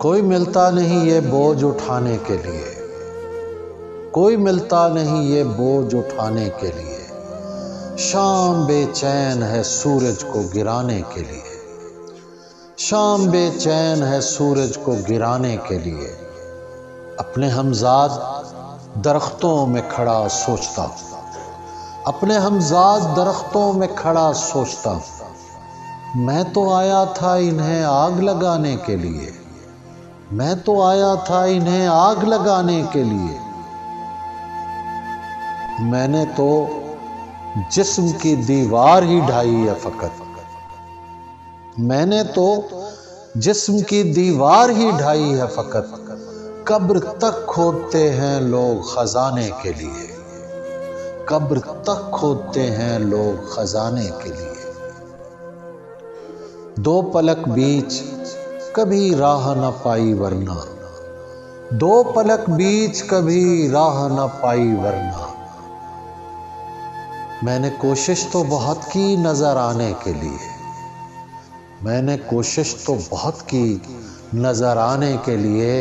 कोई मिलता नहीं ये बोझ उठाने के लिए, कोई मिलता नहीं ये बोझ उठाने के लिए। शाम बेचैन है सूरज को गिराने के लिए, शाम बेचैन है सूरज को गिराने के लिए। अपने हमजाद दरख्तों में खड़ा सोचता हूँ, अपने हमजाद दरख्तों में खड़ा सोचता हूँ। मैं तो आया था इन्हें आग लगाने के लिए, मैं तो आया था इन्हें आग लगाने के लिए। मैंने तो जिस्म की दीवार ही ढाई है फकत, मैंने तो जिस्म की दीवार ही ढाई है फकत। कब्र तक खोदते हैं लोग खजाने के लिए, कब्र तक खोदते हैं लोग खजाने के लिए। दो पलक बीच कभी राह न पाई वरना, दो पलक बीच कभी राह न पाई वरना। मैंने कोशिश तो बहुत की नजर आने के लिए, मैंने कोशिश तो बहुत की नजर आने के लिए।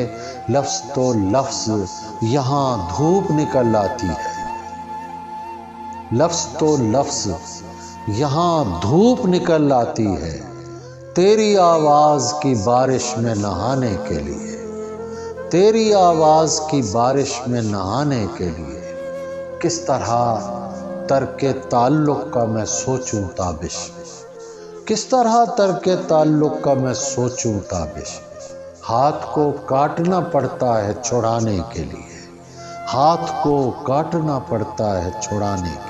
लफ्ज तो लफ्ज यहाँ धूप निकल आती है, लफ्ज तो लफ्ज यहाँ धूप निकल आती है। तेरी आवाज की बारिश में नहाने के लिए, तेरी आवाज की बारिश में नहाने के लिए। किस तरह तर्के ताल्लुक का मैं सोचूं ताबिश, किस तरह तर्के ताल्लुक का मैं सोचूं ताबिश। हाथ को काटना पड़ता है छुड़ाने के लिए, हाथ को काटना पड़ता है छुड़ाने के लिए।